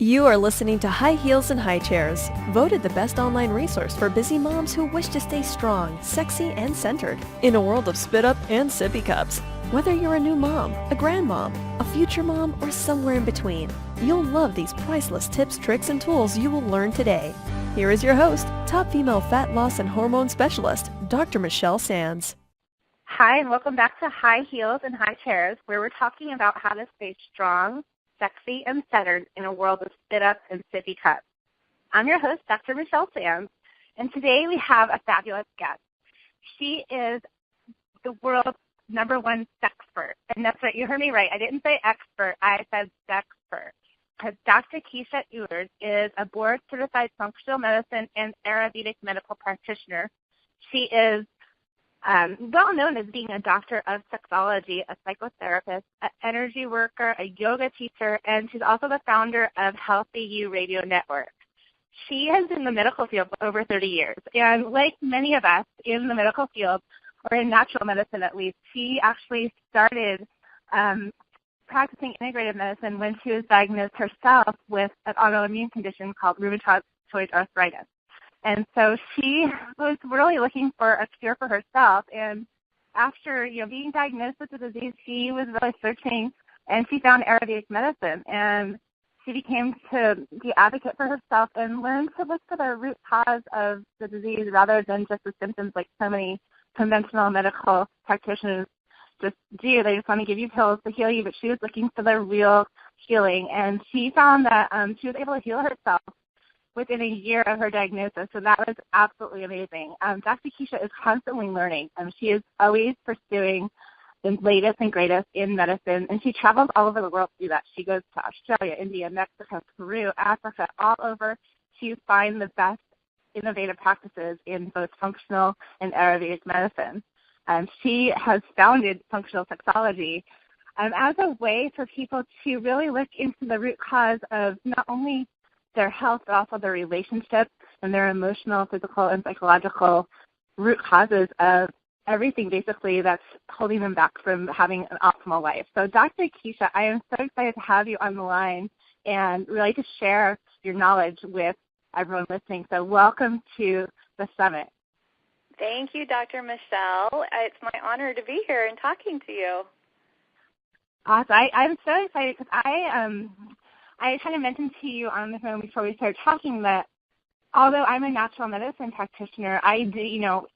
You are listening to High Heels and High Chairs, voted the best online resource for busy moms who wish to stay strong, sexy, and centered in a world of spit up and sippy cups. Whether you're a new mom, a grandmom, a future mom, or somewhere in between, you'll love these priceless tips, tricks, and tools you will learn today. Here is your host, top female fat loss and hormone specialist, Dr. Michelle Sands. Hi, and welcome back to High Heels and High Chairs, where we're talking about how to stay strong, sexy, and centered in a world of spit-ups and sippy cups. I'm your host, Dr. Michelle Sands, and today we have a fabulous guest. She is the world's #1 sexpert, and that's right, you heard me right. I didn't say expert, I said sexpert. Because Dr. Keesha Ewers is a board-certified functional medicine and Ayurvedic medical practitioner. She is well known as being a doctor of sexology, a psychotherapist, an energy worker, a yoga teacher, and she's also the founder of Healthy You Radio Network. She has been in the medical field for over 30 years, and like many of us in the medical field, or in natural medicine at least, she actually started practicing integrative medicine when she was diagnosed herself with an autoimmune condition called rheumatoid arthritis. And so she was really looking for a cure for herself. And after, being diagnosed with the disease, she was really searching, and she found Ayurvedic medicine. And she became to be advocate for herself and learned to look for the root cause of the disease rather than just the symptoms like so many conventional medical practitioners just do. They just want to give you pills to heal you, but she was looking for the real healing. And she found that she was able to heal herself within a year of her diagnosis, so that was absolutely amazing. Dr. Keesha is constantly learning. She is always pursuing the latest and greatest in medicine, and she travels all over the world to do that. She goes to Australia, India, Mexico, Peru, Africa, all over to find the best innovative practices in both functional and Ayurvedic medicine. She has founded Functional Sexology as a way for people to really look into the root cause of not only their health, but also their relationships and their emotional, physical, and psychological root causes of everything basically that's holding them back from having an optimal life. So Dr. Keesha, I am so excited to have you on the line and really to share your knowledge with everyone listening. So welcome to the summit. Thank you, Dr. Michelle. It's my honor to be here and talking to you. Awesome. I'm so excited because I kind of mentioned to you on the phone before we started talking that although I'm a natural medicine practitioner, I do,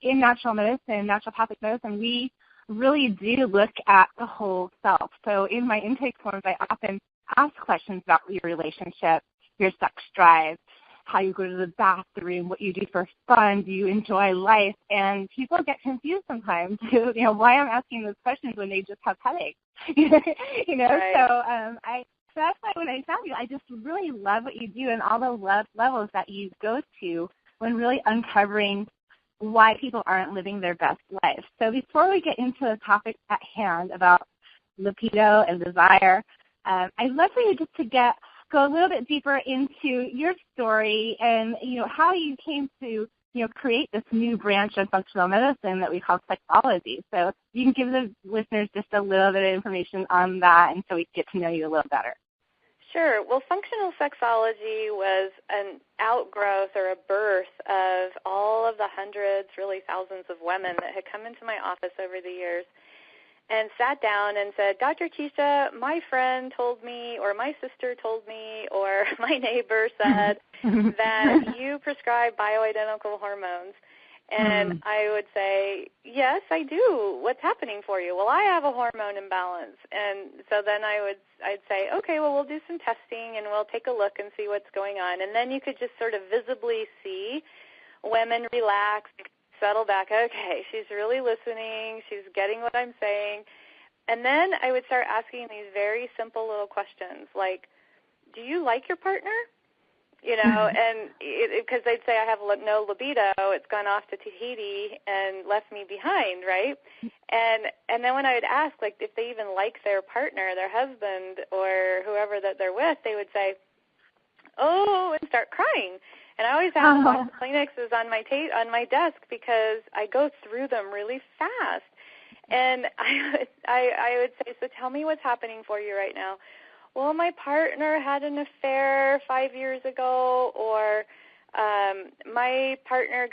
in natural medicine, naturopathic medicine, we really do look at the whole self. So in my intake forms, I often ask questions about your relationship, your sex drive, how you go to the bathroom, what you do for fun, do you enjoy life? And people get confused sometimes, why I'm asking those questions when they just have headaches, Right. So that's why when I found you, I just really love what you do and all the levels that you go to when really uncovering why people aren't living their best life. So before we get into the topic at hand about libido and desire, I'd love for you just to go a little bit deeper into your story and, how you came to, create this new branch of functional medicine that we call sexology. So you can give the listeners just a little bit of information on that and so we get to know you a little better. Sure. Well, functional sexology was an outgrowth or a birth of all of the hundreds, really thousands of women that had come into my office over the years and sat down and said, Dr. Keesha, my friend told me, or my sister told me, or my neighbor said that you prescribe bioidentical hormones. And I would say, yes, I do. What's happening for you? Well, I have a hormone imbalance. And so then I'd say, okay, well, we'll do some testing and we'll take a look and see what's going on. And then you could just sort of visibly see women relax, settle back. Okay, she's really listening. She's getting what I'm saying. And then I would start asking these very simple little questions like, do you like your partner? And because they'd say I have no libido, it's gone off to Tahiti and left me behind, right? And then when I would ask, like, if they even like their partner, their husband, or whoever that they're with, they would say, oh, and start crying. And I always have my Kleenexes on my desk because I go through them really fast. And I would say, so tell me what's happening for you right now. well, my partner had an affair 5 years ago, or my partner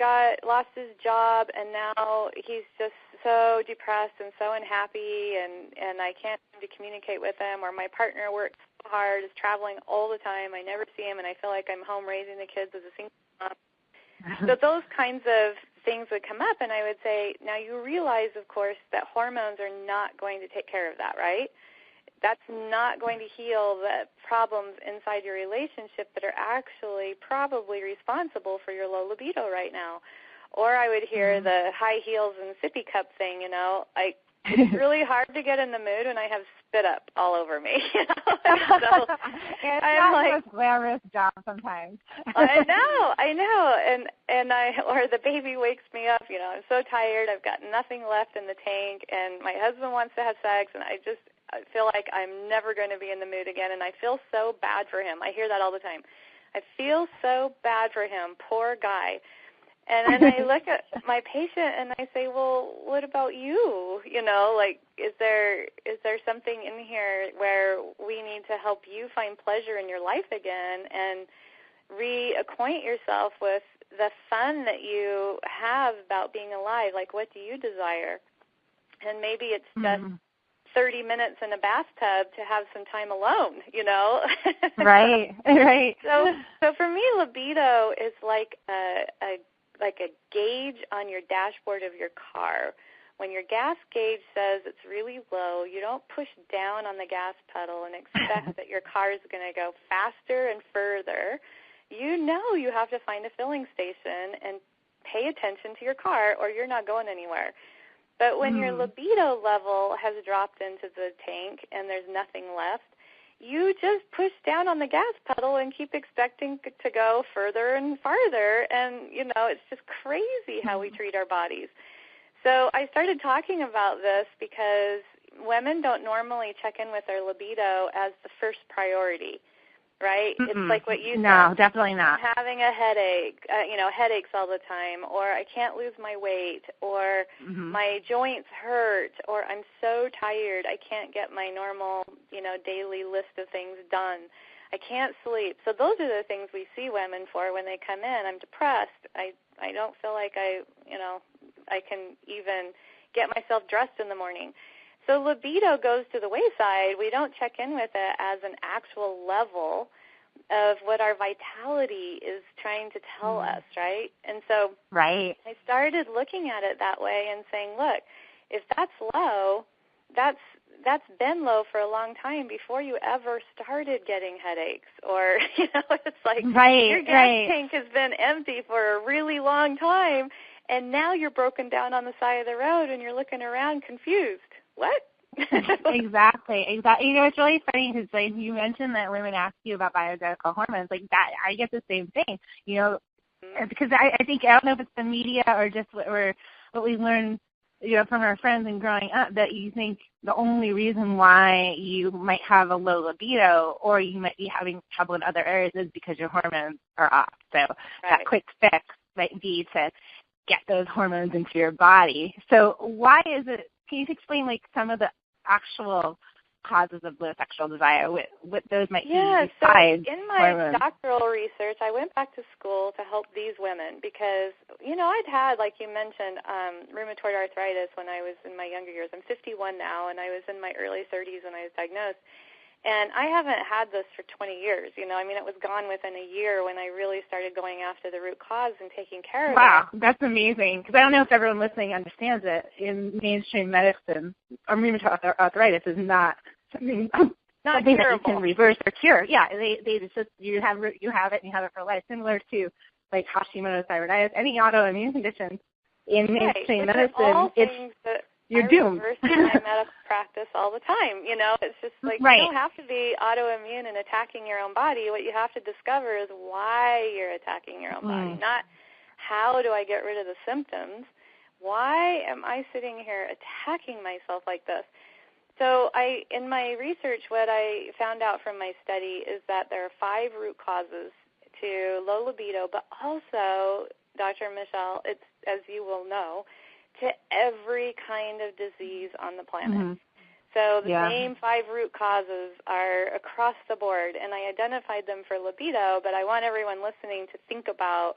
lost his job, and now he's just so depressed and so unhappy, and I can't seem to communicate with him, or my partner works so hard, is traveling all the time, I never see him, and I feel like I'm home raising the kids as a single mom. So those kinds of things would come up, and I would say, now you realize, of course, that hormones are not going to take care of that, right? That's not going to heal the problems inside your relationship that are actually probably responsible for your low libido right now. Or I would hear the high heels and sippy cup thing, it's really hard to get in the mood when I have spit up all over me. So it's I'm not the most glamorous job sometimes. I know, or the baby wakes me up. I'm so tired. I've got nothing left in the tank, and my husband wants to have sex, and I feel like I'm never going to be in the mood again, and I feel so bad for him. I hear that all the time. I feel so bad for him, poor guy. And then I look at my patient and I say, well, what about you? Is there something in here where we need to help you find pleasure in your life again and reacquaint yourself with the fun that you have about being alive? Like, what do you desire? And maybe it's just 30 minutes in a bathtub to have some time alone, Right. So for me, libido is like a gauge on your dashboard of your car. When your gas gauge says it's really low, you don't push down on the gas pedal and expect that your car is going to go faster and further. You know you have to find a filling station and pay attention to your car, or you're not going anywhere. But when your libido level has dropped into the tank and there's nothing left, you just push down on the gas pedal and keep expecting to go further and farther. And, it's just crazy how we treat our bodies. So I started talking about this because women don't normally check in with their libido as the first priority, right? It's like what you said. No, definitely not. I'm having a headache, headaches all the time, or I can't lose my weight, or my joints hurt, or I'm so tired I can't get my normal, daily list of things done. I can't sleep. So those are the things we see women for when they come in. I'm depressed. I don't feel like I can even get myself dressed in the morning. So libido goes to the wayside. We don't check in with it as an actual level of what our vitality is trying to tell us, right? And so I started looking at it that way and saying, look, if that's low, that's been low for a long time before you ever started getting headaches, or, it's like your gas tank has been empty for a really long time, and now you're broken down on the side of the road and you're looking around confused. What? Exactly. It's really funny because you mentioned that women ask you about bioidentical hormones. Like that, I get the same thing. Because I think, I don't know if it's the media or just what we learn, from our friends and growing up, that you think the only reason why you might have a low libido or you might be having trouble in other areas is because your hormones are off. So that quick fix might be to get those hormones into your body. So why is it? Can you explain some of the actual causes of low sexual desire, what those might be besides so in my hormones? doctoral research, I went back to school to help these women because, I'd had, like you mentioned, rheumatoid arthritis when I was in my younger years. I'm 51 now, and I was in my early 30s when I was diagnosed. And I haven't had this for 20 years. It was gone within a year when I really started going after the root cause and taking care of it. Wow, that's amazing. Because I don't know if everyone listening understands it. In mainstream medicine, rheumatoid arthritis is not something that you can reverse or cure. Yeah, they just you have it and you have it for life. Similar to like Hashimoto's thyroiditis, any autoimmune condition in mainstream medicine, you're doomed. I reverse my medical practice all the time. It's just like you don't have to be autoimmune and attacking your own body. What you have to discover is why you're attacking your own body, not how do I get rid of the symptoms. Why am I sitting here attacking myself like this? So in my research, what I found out from my study is that there are 5 root causes to low libido, but also, Dr. Michelle, it's, as you will know, to every kind of disease on the planet. So the same 5 root causes are across the board, and I identified them for libido, but I want everyone listening to think about,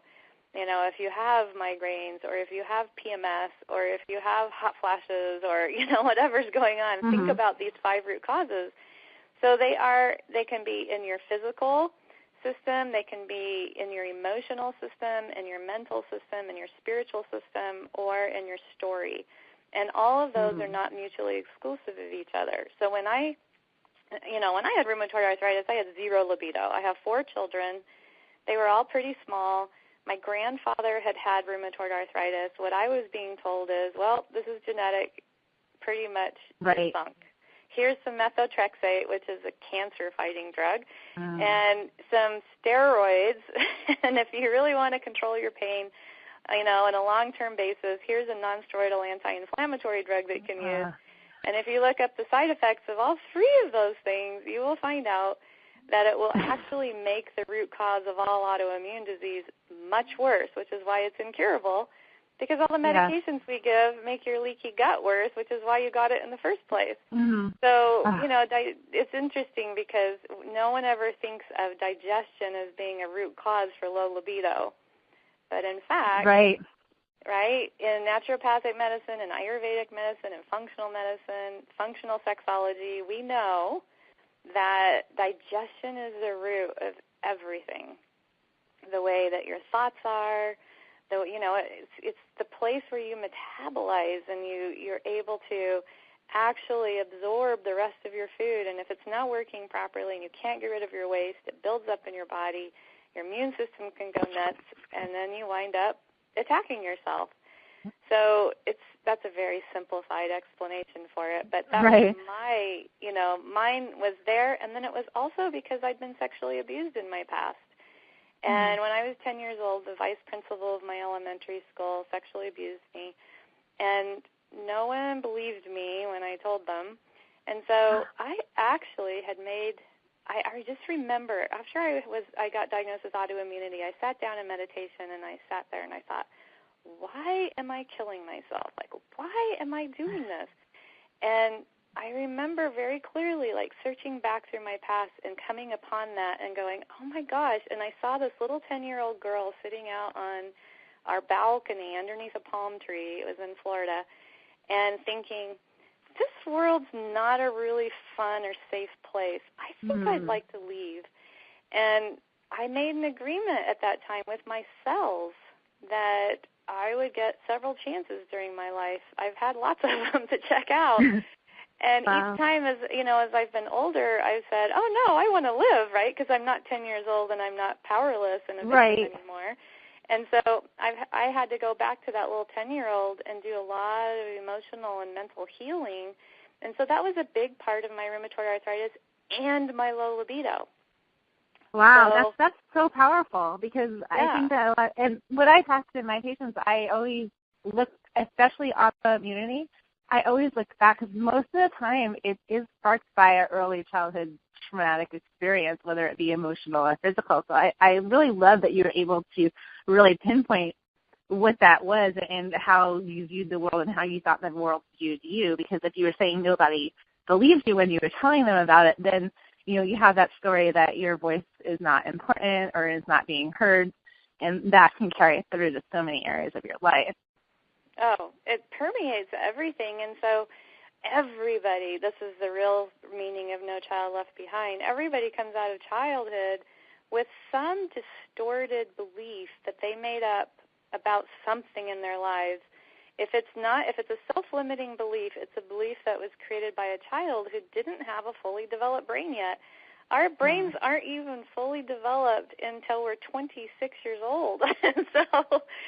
if you have migraines or if you have PMS or if you have hot flashes or, whatever's going on, think about these 5 root causes. So they can be in your physical system, they can be in your emotional system, in your mental system, in your spiritual system, or in your story. And all of those are not mutually exclusive of each other. So when I had rheumatoid arthritis, I had 0 libido. I have 4 children. They were all pretty small. My grandfather had rheumatoid arthritis. What I was being told is, well, this is genetic, pretty much you're sunk. Here's some methotrexate, which is a cancer-fighting drug, and some steroids. And if you really want to control your pain, on a long-term basis, here's a non-steroidal anti-inflammatory drug that you can use. And if you look up the side effects of all 3 of those things, you will find out that it will actually make the root cause of all autoimmune disease much worse, which is why it's incurable, because all the medications we give make your leaky gut worse, which is why you got it in the first place. So, it's interesting because no one ever thinks of digestion as being a root cause for low libido. But in fact, in naturopathic medicine and Ayurvedic medicine and functional medicine, functional sexology, we know that digestion is the root of everything. The way that your thoughts are, it's the place where you metabolize and you're able to actually absorb the rest of your food. And if it's not working properly and you can't get rid of your waste, it builds up in your body. Your immune system can go nuts, and then you wind up attacking yourself. So that's a very simplified explanation for it. But that was mine was there, and then it was also because I'd been sexually abused in my past. And when I was 10 years old, the vice principal of my elementary school sexually abused me, and no one believed me when I told them. And so I actually had made I just remember after I got diagnosed with autoimmunity, I sat down in meditation and I sat there and I thought, why am I killing myself? Like, why am I doing this? And I remember very clearly, searching back through my past and coming upon that and going, oh my gosh. And I saw this little 10-year-old girl sitting out on our balcony underneath a palm tree. It was in Florida, and thinking, this world's not a really fun or safe place. I think I'd like to leave. And I made an agreement at that time with myself that I would get several chances during my life. I've had lots of them to check out. And each time as I've been older, I've said, oh, no, I want to live, right? Because I'm not 10 years old and I'm not powerless and a victim anymore. And so I had to go back to that little 10-year-old and do a lot of emotional and mental healing. And so that was a big part of my rheumatoid arthritis and my low libido. Wow, that's so powerful, because I think that and what I talk to my patients, I always look, especially autoimmunity, I always look back, because most of the time it is sparked by an early childhood traumatic experience, whether it be emotional or physical. So I really love that you were able to really pinpoint what that was and how you viewed the world and how you thought the world viewed you. Because if you were saying nobody believed you when you were telling them about it, then you have that story that your voice is not important or is not being heard, and that can carry through to so many areas of your life. Oh, it permeates everything. And so everybody, this is the real meaning of No Child Left Behind, everybody comes out of childhood with some distorted belief that they made up about something in their lives. If it's a self-limiting belief, it's a belief that was created by a child who didn't have a fully developed brain yet. Our brains aren't even fully developed until we're 26 years old. And so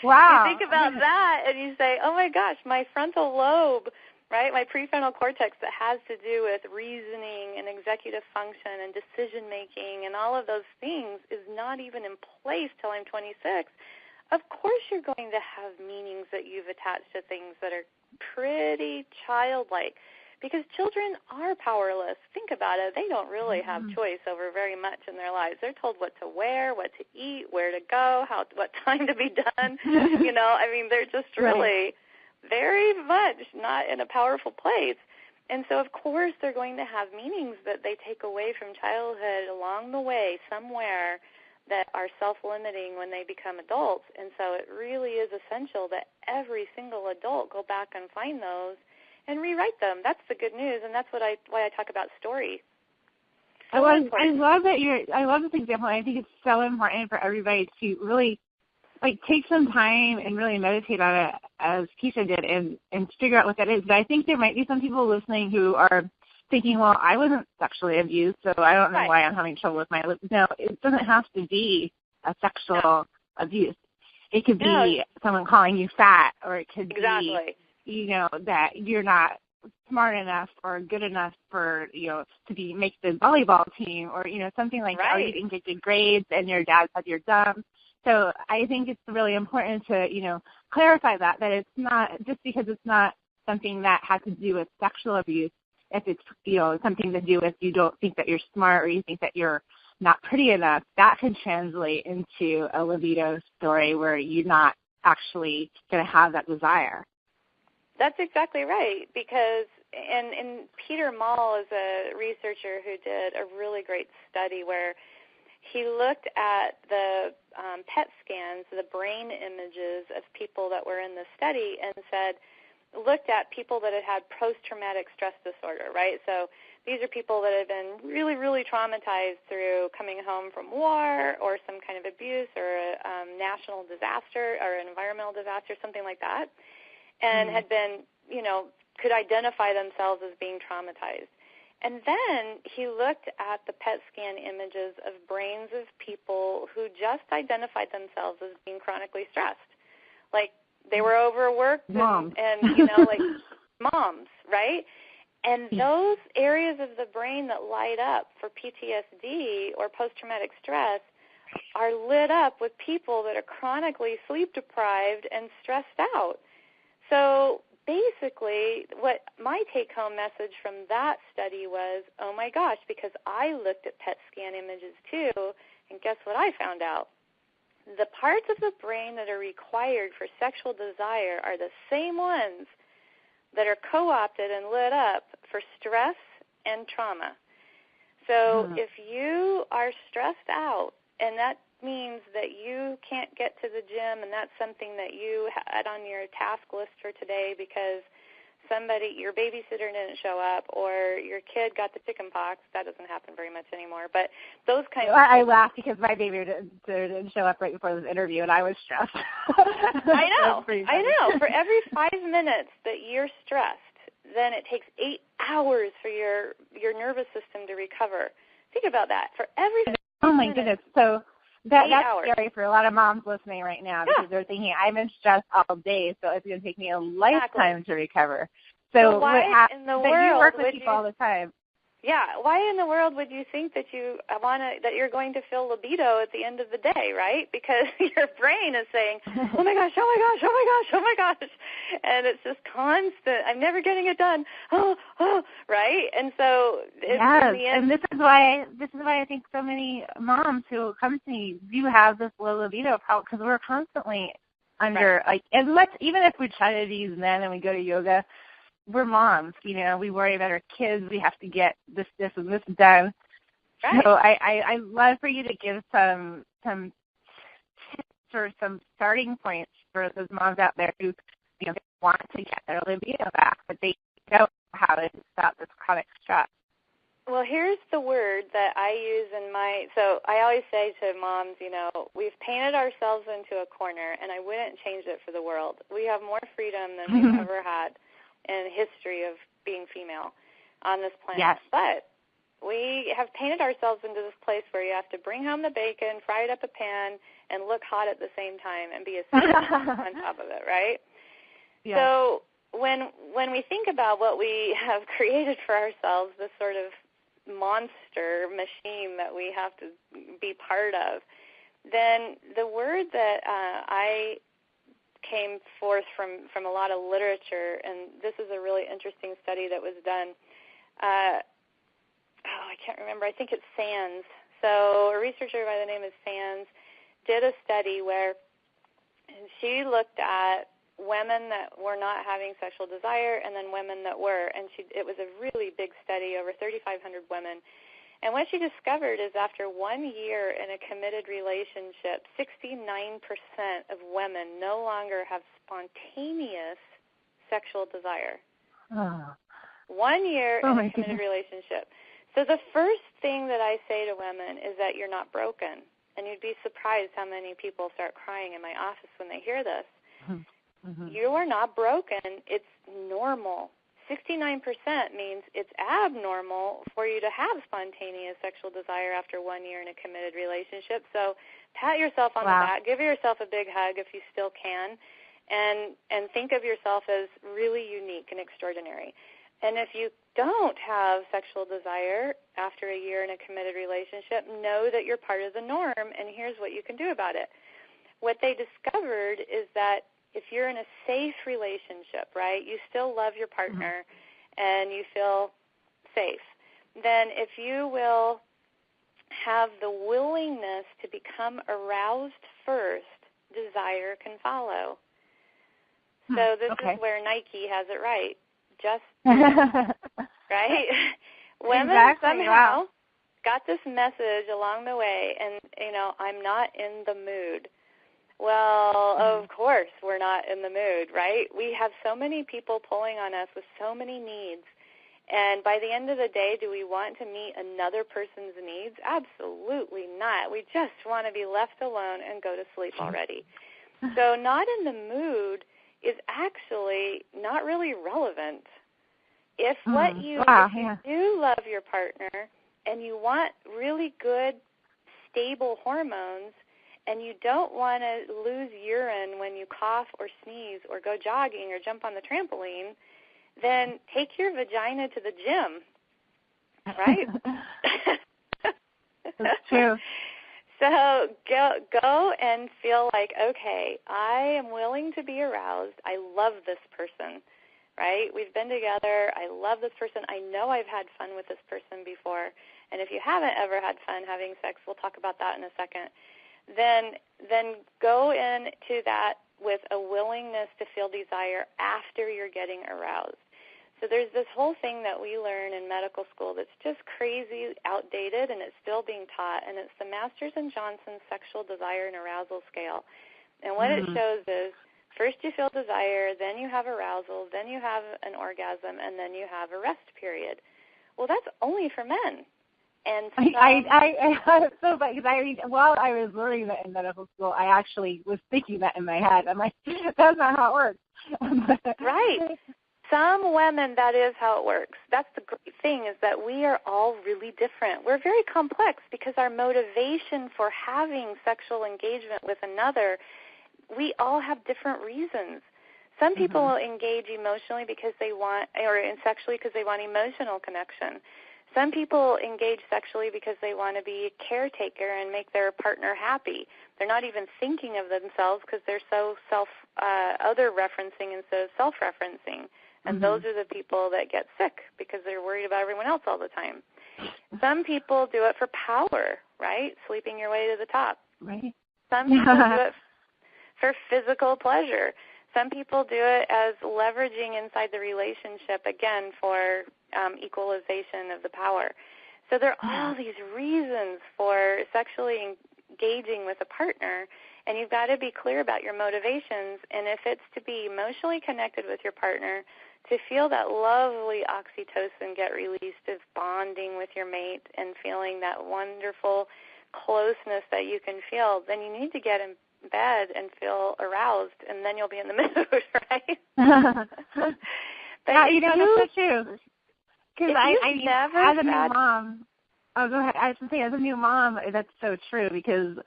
you think about that and you say, oh my gosh, my frontal lobe, right, my prefrontal cortex that has to do with reasoning and executive function and decision-making and all of those things is not even in place till I'm 26. Of course you're going to have meanings that you've attached to things that are pretty childlike, because children are powerless. Think about it. They don't really have choice over very much in their lives. They're told what to wear, what to eat, where to go, what time to be done. They're just really very much not in a powerful place. And so, of course, they're going to have meanings that they take away from childhood along the way somewhere that are self-limiting when they become adults. And so it really is essential that every single adult go back and find those and rewrite them. That's the good news, and that's why I talk about story. I love this example. I think it's so important for everybody to really take some time and really meditate on it, as Keesha did, and figure out what that is. But I think there might be some people listening who are thinking, well, I wasn't sexually abused, so I don't know why I'm having trouble with my lips. No, it doesn't have to be a sexual abuse. It could be someone calling you fat, or it could be, that you're not smart enough or good enough for, to make the volleyball team, or, something like that, or you didn't get good grades and your dad said you're dumb. So I think it's really important to, clarify that it's not, just because it's not something that has to do with sexual abuse, if it's, something to do with you don't think that you're smart, or you think that you're not pretty enough, that can translate into a libido story where you're not actually going to have that desire. That's exactly right, because and Peter Mall is a researcher who did a really great study where he looked at the PET scans, the brain images of people that were in the study, and looked at people that had post-traumatic stress disorder, right? So these are people that have been really, really traumatized through coming home from war or some kind of abuse or a national disaster or an environmental disaster, something like that, and had been, could identify themselves as being traumatized. And then he looked at the PET scan images of brains of people who just identified themselves as being chronically stressed. Like they were overworked and like moms, right? And those areas of the brain that light up for PTSD or post-traumatic stress are lit up with people that are chronically sleep-deprived and stressed out. So basically, what my take-home message from that study was, oh my gosh, because I looked at PET scan images too, and guess what I found out? The parts of the brain that are required for sexual desire are the same ones that are co-opted and lit up for stress and trauma. So if you are stressed out, and that means that you can't get to the gym, and that's something that you had on your task list for today because your babysitter didn't show up, or your kid got the chicken pox. That doesn't happen very much anymore. But those kinds of I laughed because my babysitter didn't show up right before this interview, and I was stressed. I know. For every 5 minutes that you're stressed, then it takes 8 hours for your nervous system to recover. Think about that. For every 5 Oh, my goodness. So that's hours. scary for a lot of moms listening right now because they're thinking, I'm in stress all day, so it's going to take me a lifetime to recover. So why in the world you work with would people all the time. Yeah, why in the world would you think that that you're going to feel libido at the end of the day, right? Because your brain is saying, oh my gosh, oh my gosh, oh my gosh, oh my gosh, and it's just constant. I'm never getting it done. Oh, right? And so in the end, and this is why I think so many moms who come to me do have this low libido problem, because we're constantly under even if we try to use men and we go to yoga. We're moms, we worry about our kids. We have to get this, and this done. Right. So I love for you to give some tips or some starting points for those moms out there who, they want to get their libido back, but they don't know how to stop this chronic stress. Well, here's the word that I use so I always say to moms, we've painted ourselves into a corner, and I wouldn't change it for the world. We have more freedom than we've ever had in history of being female on this planet. Yes. But we have painted ourselves into this place where you have to bring home the bacon, fry it up a pan, and look hot at the same time and be a on top of it, right? Yeah. So when we think about what we have created for ourselves, this sort of monster machine that we have to be part of, then the word that I came forth from a lot of literature, and this is a really interesting study that was done. I can't remember. I think it's Sands. So a researcher by the name of Sands did a study where she looked at women that were not having sexual desire and then women that were. And it was a really big study, over 3,500 women. And what she discovered is after 1 year in a committed relationship, 69% of women no longer have spontaneous sexual desire. 1 year in a committed relationship. So the first thing that I say to women is that you're not broken. And you'd be surprised how many people start crying in my office when they hear this. Mm-hmm. You are not broken. It's normal. 69% means it's abnormal for you to have spontaneous sexual desire after 1 year in a committed relationship. So pat yourself on the back. Give yourself a big hug if you still can. And think of yourself as really unique and extraordinary. And if you don't have sexual desire after a year in a committed relationship, know that you're part of the norm, and here's what you can do about it. What they discovered is that if you're in a safe relationship, right, you still love your partner and you feel safe, then if you will have the willingness to become aroused first, desire can follow. So this is where Nike has it right. Just right? Women somehow got this message along the way, and, I'm not in the mood. Well, of course we're not in the mood, right? We have so many people pulling on us with so many needs, and by the end of the day, do we want to meet another person's needs? Absolutely not. We just want to be left alone and go to sleep already. So not in the mood is actually not really relevant. If if you do love your partner and you want really good, stable hormones, and you don't want to lose urine when you cough or sneeze or go jogging or jump on the trampoline, then take your vagina to the gym, right? That's true. So go and feel like, okay, I am willing to be aroused. I love this person, right? We've been together. I love this person. I know I've had fun with this person before. And if you haven't ever had fun having sex, we'll talk about that in a second. Then go into that with a willingness to feel desire after you're getting aroused. So there's this whole thing that we learn in medical school that's just crazy outdated, and it's still being taught, and it's the Masters and Johnson Sexual Desire and Arousal Scale. And what it shows is first you feel desire, then you have arousal, then you have an orgasm, and then you have a rest period. Well, that's only for men. And so, I so funny because while I was learning that in medical school, I actually was thinking that in my head. I'm like, that's not how it works. Right. Some women, that is how it works. That's the great thing, is that we are all really different. We're very complex because our motivation for having sexual engagement with another, we all have different reasons. Some people will engage emotionally because they want, or sexually because they want emotional connection. Some people engage sexually because they want to be a caretaker and make their partner happy. They're not even thinking of themselves because they're so other-referencing instead of self-referencing. And those are the people that get sick because they're worried about everyone else all the time. Some people do it for power, right? Sleeping your way to the top. Right. Some people do it for physical pleasure. Some people do it as leveraging inside the relationship, again, for equalization of the power. So there are all these reasons for sexually engaging with a partner, and you've got to be clear about your motivations. And if it's to be emotionally connected with your partner, to feel that lovely oxytocin get released of bonding with your mate and feeling that wonderful closeness that you can feel, then you need to get in bed and feel aroused, and then you'll be in the mood, right? But that's so true. Because I never as a new mom, go ahead. I was going to say, as a new mom, that's so true because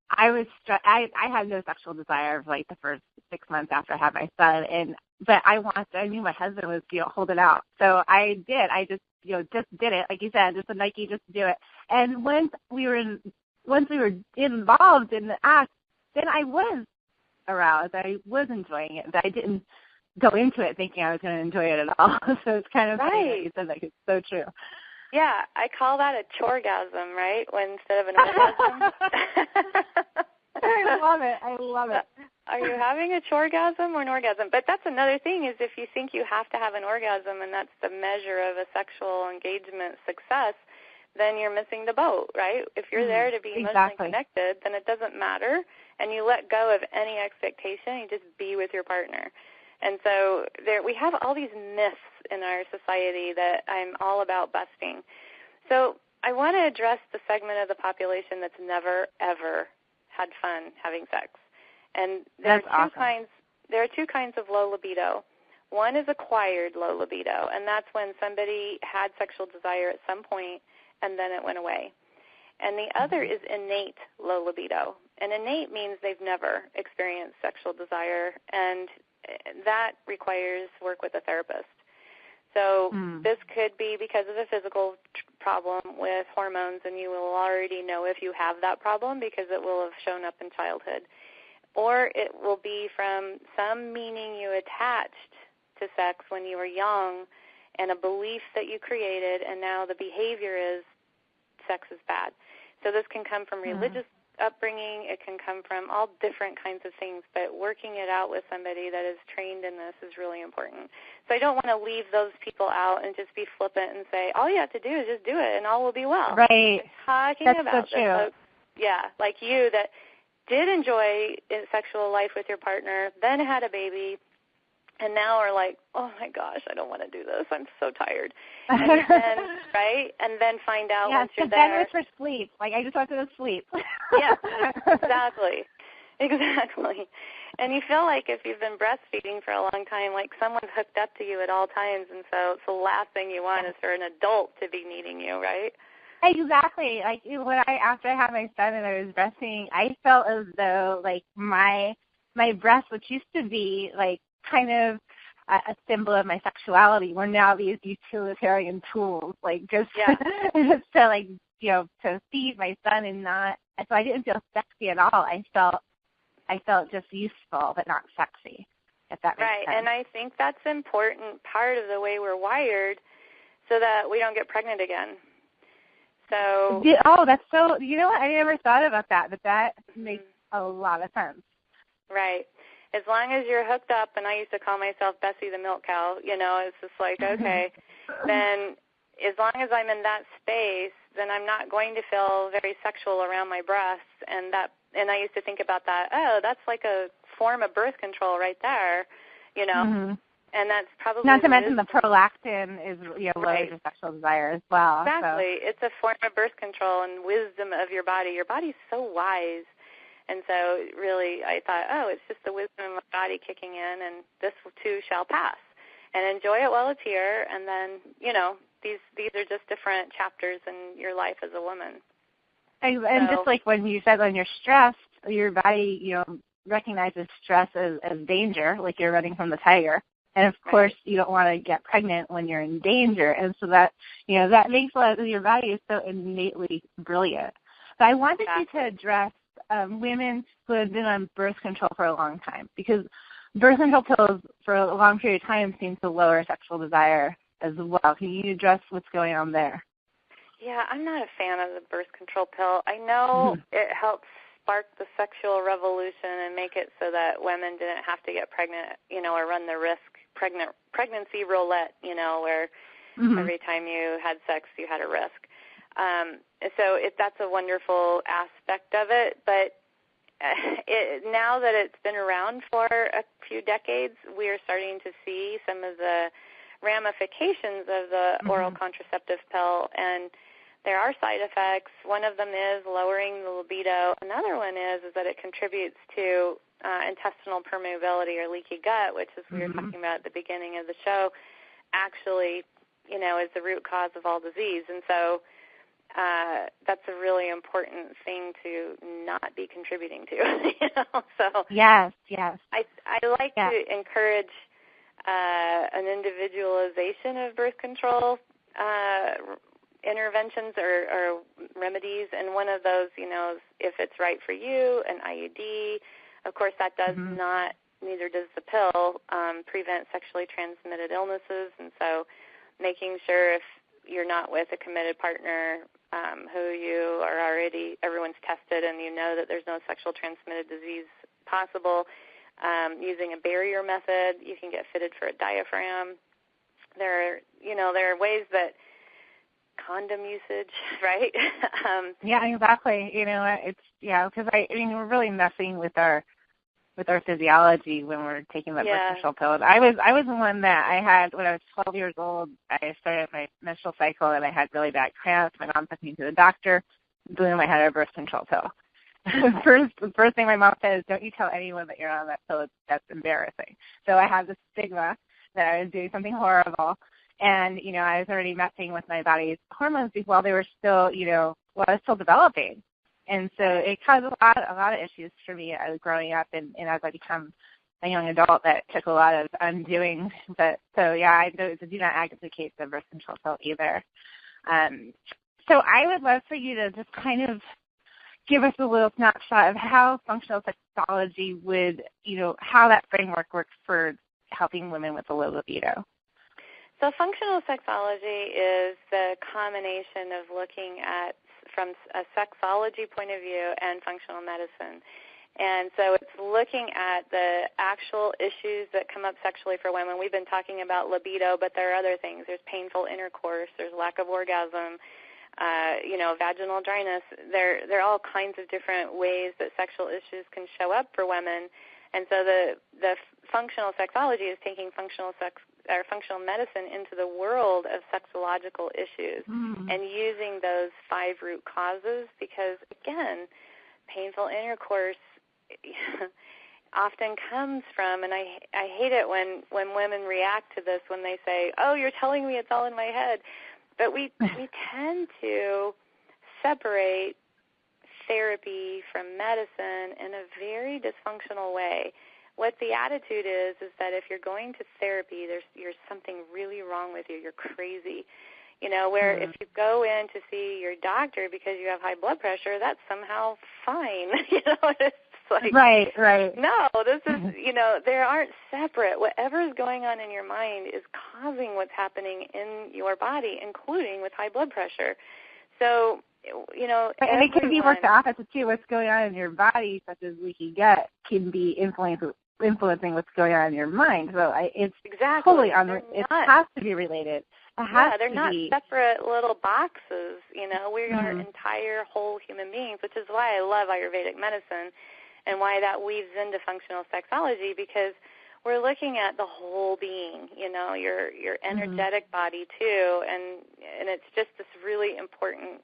I had no sexual desire for like the first 6 months after I had my son, but I knew my husband was hold it out, so I did. I just did it, like you said, just a Nike, just do it. And once we were involved in the act, then I was aroused. I was enjoying it, but I didn't go into it thinking I was going to enjoy it at all. So it's kind of funny that you said that. It's so true. Yeah, I call that a choregasm, right? Instead of an orgasm. I love it. Are you having a chorgasm or an orgasm? But that's another thing is if you think you have to have an orgasm and that's the measure of a sexual engagement success, then you're missing the boat, right? If you're there to be emotionally connected, then it doesn't matter, and you let go of any expectation. You just be with your partner. And so we have all these myths in our society that I'm all about busting. So I want to address the segment of the population that's never, ever had fun having sex. And there are two kinds of low libido. One is acquired low libido, and that's when somebody had sexual desire at some point and then it went away. And the other is innate low libido. And innate means they've never experienced sexual desire, and that requires work with a therapist. So this could be because of a physical problem with hormones, and you will already know if you have that problem because it will have shown up in childhood. Or it will be from some meaning you attached to sex when you were young and a belief that you created, and now the behavior is sex is bad. So this can come from religious upbringing. It can come from all different kinds of things, but working it out with somebody that is trained in this is really important. So I don't want to leave those people out and just be flippant and say, all you have to do is just do it and all will be well. Right. Talking That's about so true. folks, like you that did enjoy sexual life with your partner, then had a baby, and now are like, oh, my gosh, I don't want to do this. I'm so tired. And then, right? And then find out once you're there. Yeah, then it's for sleep. Like, I just want to go to sleep. Yeah, exactly. Exactly. And you feel like if you've been breastfeeding for a long time, like someone's hooked up to you at all times, and so it's the last thing you want is for an adult to be needing you, right? Exactly. Like after I had my son and I was breastfeeding, I felt as though like my breasts, which used to be like kind of a symbol of my sexuality, were now these utilitarian tools, like just just to like to feed my son and not. So I didn't feel sexy at all. I felt just useful but not sexy. If that makes sense. Right, and I think that's an important part of the way we're wired, so that we don't get pregnant again. So that's so. You know what? I never thought about that, but that makes a lot of sense. Right. As long as you're hooked up, and I used to call myself Bessie the milk cow, it's just like, okay, then as long as I'm in that space, then I'm not going to feel very sexual around my breasts. And I used to think about that, that's like a form of birth control right there, And that's probably not to mention the prolactin is low to sexual desire as well. Exactly. So. It's a form of birth control and wisdom of your body. Your body's so wise. And so really I thought, it's just the wisdom of my body kicking in, and this too shall pass. And enjoy it while it's here. And then, these are just different chapters in your life as a woman. And just like when you said when you're stressed, your body, recognizes stress as danger, like you're running from the tiger. And, of course, you don't want to get pregnant when you're in danger. And so that, that makes your body is so innately brilliant. So I wanted you to address women who have been on birth control for a long time, because birth control pills for a long period of time seem to lower sexual desire as well. Can you address what's going on there? Yeah, I'm not a fan of the birth control pill. I know it helps spark the sexual revolution and make it so that women didn't have to get pregnant, or run the risk, pregnancy roulette, where every time you had sex, you had a risk. So that's a wonderful aspect of it, but now that it's been around for a few decades, we are starting to see some of the ramifications of the oral contraceptive pill, and there are side effects. One of them is lowering the libido. Another one is that it contributes to intestinal permeability or leaky gut, which, as we were talking about at the beginning of the show, actually, is the root cause of all disease. And so that's a really important thing to not be contributing to. So yes. I like to encourage an individualization of birth control interventions or remedies, and one of those, if it's right for you, an IUD. Of course, that does not, neither does the pill, prevent sexually transmitted illnesses, and so making sure if you're not with a committed partner who you are already, everyone's tested and you know that there's no sexual transmitted disease possible, using a barrier method. You can get fitted for a diaphragm. There are ways that condom usage, right? Yeah, exactly. Because we're really messing with our physiology when we're taking that birth control pill. I was the one that I had when I was 12 years old. I started my menstrual cycle and I had really bad cramps. My mom took me to the doctor. Boom, I had a birth control pill. The first thing my mom said is, "Don't you tell anyone that you're on that pill. That's embarrassing." So I had this stigma that I was doing something horrible. And, I was already messing with my body's hormones while they were still, while I was still developing. And so it caused a lot of issues for me as growing up and as I become a young adult. That took a lot of undoing. But I do not advocate the birth control pill either. So I would love for you to just kind of give us a little snapshot of how functional sexology would, how that framework works for helping women with a low libido. So functional sexology is the combination of looking at from a sexology point of view and functional medicine. And so it's looking at the actual issues that come up sexually for women. We've been talking about libido, but there are other things. There's painful intercourse. There's lack of orgasm, vaginal dryness. There are all kinds of different ways that sexual issues can show up for women. And so the functional sexology is taking functional medicine into the world of sexological issues and using those 5 root causes because, again, painful intercourse often comes from, and I hate it when women react to this when they say, "Oh, you're telling me it's all in my head." But we tend to separate therapy from medicine in a very dysfunctional way. What the attitude is that if you're going to therapy, there's something really wrong with you. You're crazy. Where if you go in to see your doctor because you have high blood pressure, that's somehow fine. It's like, right. No, this is, they aren't separate. Whatever is going on in your mind is causing what's happening in your body, including with high blood pressure. So, and it can be worked the opposite too. What's going on in your body, such as leaky gut, can be influencing what's going on in your mind. So it's exactly totally it has to be related. They're not separate little boxes. We are entire whole human beings, which is why I love Ayurvedic medicine and why that weaves into functional sexology, because we're looking at the whole being, your energetic body too, and it's just this really important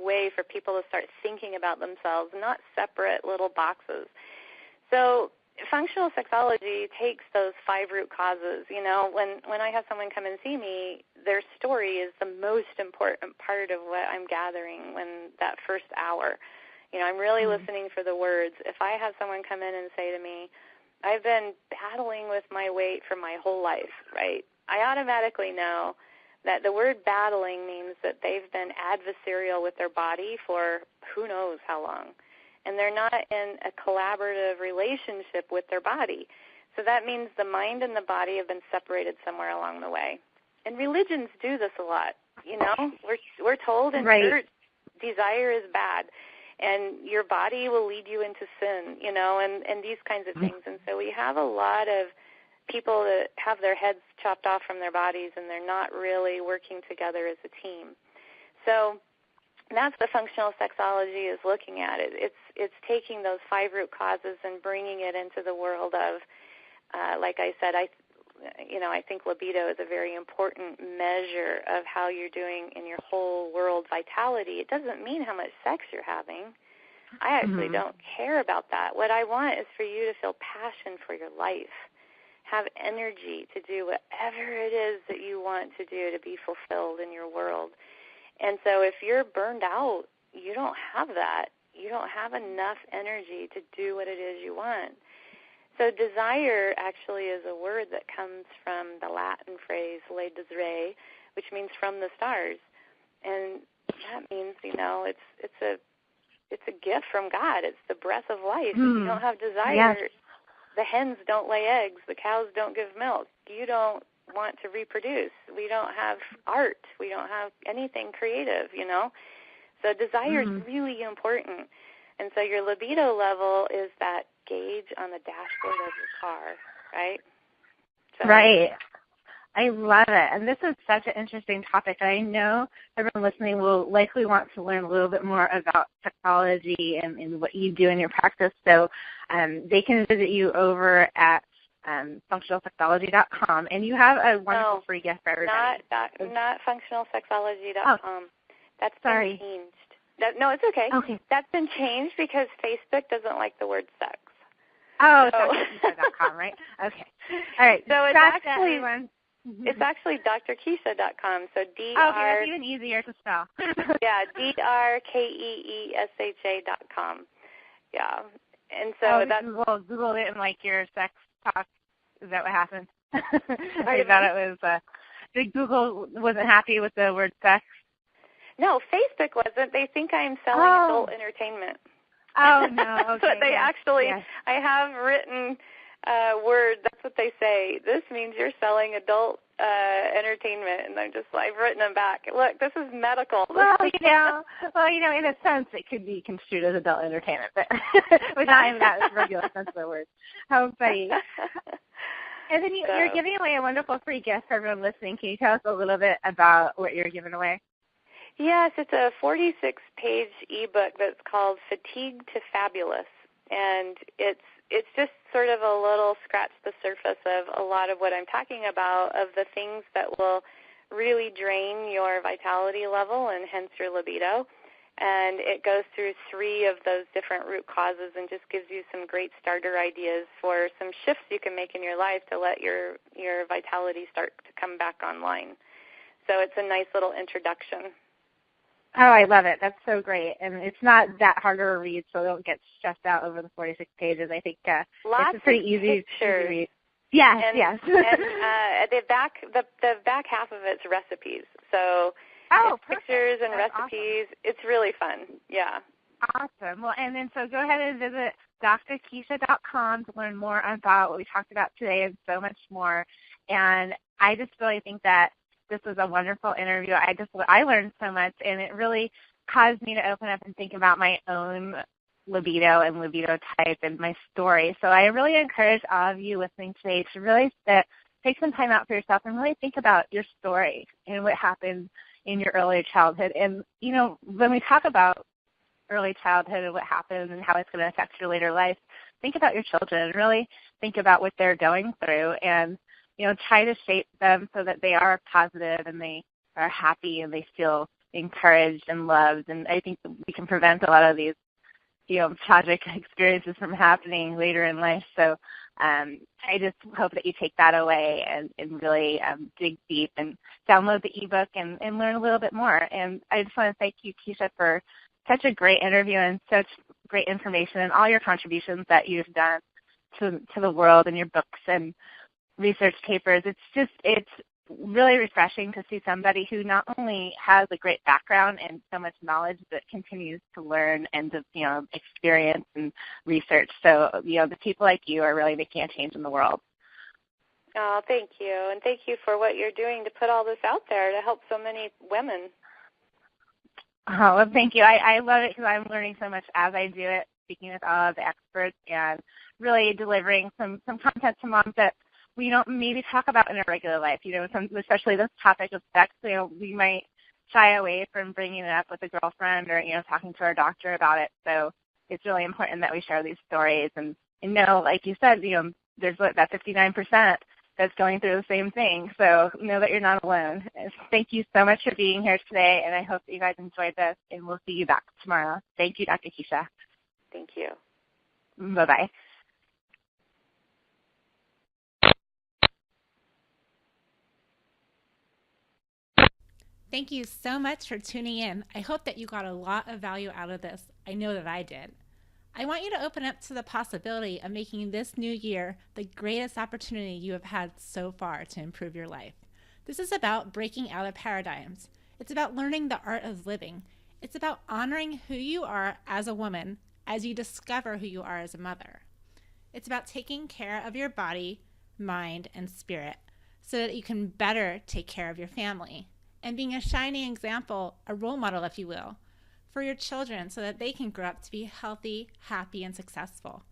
way for people to start thinking about themselves, not separate little boxes. So functional sexology takes those 5 root causes. When I have someone come and see me, their story is the most important part of what I'm gathering when that first hour. I'm really listening for the words. If I have someone come in and say to me, I've been battling with my weight for my whole life, right? I automatically know that the word battling means that they've been adversarial with their body for who knows how long. And they're not in a collaborative relationship with their body. So that means the mind and the body have been separated somewhere along the way. And religions do this a lot. We're told in church, desire is bad. And your body will lead you into sin, and these kinds of things. And so we have a lot of people that have their heads chopped off from their bodies, and they're not really working together as a team. So that's what functional sexology is looking at. It's taking those 5 root causes and bringing it into the world of, like I said, I think libido is a very important measure of how you're doing in your whole world vitality. It doesn't mean how much sex you're having. I actually don't care about that. What I want is for you to feel passion for your life, have energy to do whatever it is that you want to do to be fulfilled in your world. And so if you're burned out, you don't have that. You don't have enough energy to do what it is you want. So desire actually is a word that comes from the Latin phrase le desire, which means from the stars. And that means, it's a gift from God. It's the breath of life. If you don't have desire, the hens don't lay eggs, the cows don't give milk. You don't want to reproduce. We don't have art. We don't have anything creative, So desire is really important. And so your libido level is that gauge on the dashboard of your car, right? So, right. I love it. And this is such an interesting topic. I know everyone listening will likely want to learn a little bit more about sexology and what you do in your practice. So they can visit you over at functionalsexology.com. And you have a wonderful free gift for everybody. Not functionalsexology.com. Oh, that's sorry. been changed. No, it's okay. Okay. That's been changed because Facebook doesn't like the word sex. Oh, so. drkeesha.com, right? Okay. All right. So it's actually drkeesha.com. So Okay, that's even easier to spell. Yeah, drkeesha.com. Yeah. And so that's Google it and like your sex talk. Is that what happened? I thought it was Google wasn't happy with the word sex. No, Facebook wasn't. They think I'm selling adult entertainment. Oh no! Okay. But they actually, I have written word. That's what they say. This means you're selling adult entertainment, and I've written them back. Look, this is medical. Well, in a sense, it could be construed as adult entertainment, but not in that regular sense of the word. How funny! And then you're giving away a wonderful free gift for everyone listening. Can you tell us a little bit about what you're giving away? Yes, it's a 46-page ebook that's called Fatigue to Fabulous, and it's just sort of a little scratch the surface of a lot of what I'm talking about, of the things that will really drain your vitality level and hence your libido. And it goes through 3 of those different root causes and just gives you some great starter ideas for some shifts you can make in your life to let your vitality start to come back online. So it's a nice little introduction. Oh, I love it. That's so great. And it's not that hard to read, so don't get stressed out over the 46 pages. I think it's pretty easy to read. Yes, yes. And the back half of it's recipes. So it's pictures and recipes. Awesome. It's really fun. Yeah. Awesome. Well, and then so go ahead and visit drkeesha.com to learn more about what we talked about today and so much more. And I just really think that this was a wonderful interview. I learned so much, and it really caused me to open up and think about my own libido and libido type and my story. So I really encourage all of you listening today to really take some time out for yourself and really think about your story and what happened in your early childhood. And, when we talk about early childhood and what happens and how it's going to affect your later life, think about your children. Really think about what they're going through and try to shape them so that they are positive and they are happy and they feel encouraged and loved. And I think we can prevent a lot of these, tragic experiences from happening later in life. So I just hope that you take that away and really dig deep and download the ebook and learn a little bit more. And I just want to thank you, Keesha, for such a great interview and such great information and all your contributions that you've done to the world and your books and research papers. It's really refreshing to see somebody who not only has a great background and so much knowledge, but continues to learn and to, experience and research. So, the people like you are really making a change in the world. Oh, thank you. And thank you for what you're doing to put all this out there to help so many women. Oh, well, thank you. I love it because I'm learning so much as I do it, speaking with all of the experts and really delivering some content to moms that we don't maybe talk about in our regular life, especially this topic of sex. We might shy away from bringing it up with a girlfriend or, talking to our doctor about it. So it's really important that we share these stories and like you said, there's that 59% that's going through the same thing. So know that you're not alone. Thank you so much for being here today, and I hope that you guys enjoyed this, and we'll see you back tomorrow. Thank you, Dr. Keesha. Thank you. Bye-bye. Thank you so much for tuning in. I hope that you got a lot of value out of this. I know that I did. I want you to open up to the possibility of making this new year the greatest opportunity you have had so far to improve your life. This is about breaking out of paradigms. It's about learning the art of living. It's about honoring who you are as a woman as you discover who you are as a mother. It's about taking care of your body, mind, and spirit so that you can better take care of your family, and being a shining example, a role model, if you will, for your children so that they can grow up to be healthy, happy, and successful.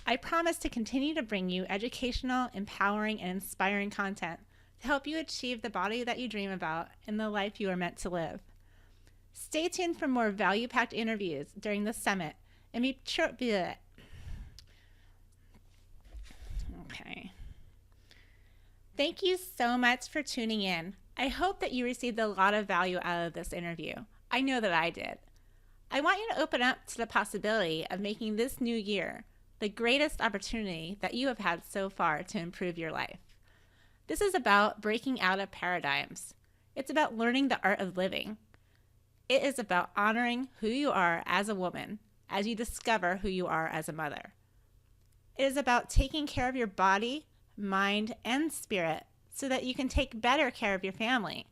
I promise to continue to bring you educational, empowering, and inspiring content to help you achieve the body that you dream about and the life you are meant to live. Stay tuned for more value-packed interviews during the summit and be sure. Okay. Thank you so much for tuning in. I hope that you received a lot of value out of this interview. I know that I did. I want you to open up to the possibility of making this new year the greatest opportunity that you have had so far to improve your life. This is about breaking out of paradigms. It's about learning the art of living. It is about honoring who you are as a woman as you discover who you are as a mother. It is about taking care of your body, mind, and spirit so that you can take better care of your family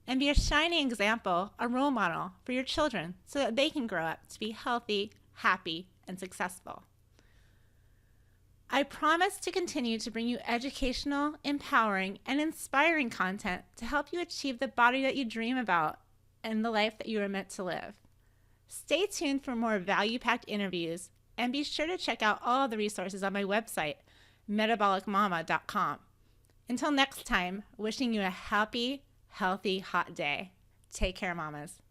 and be a shining example, a role model for your children so that they can grow up to be healthy, happy, and successful. I promise to continue to bring you educational, empowering, and inspiring content to help you achieve the body that you dream about and the life that you are meant to live. Stay tuned for more value-packed interviews and be sure to check out all the resources on my website, metabolicmama.com. Until next time, wishing you a happy, healthy, hot day. Take care, mamas.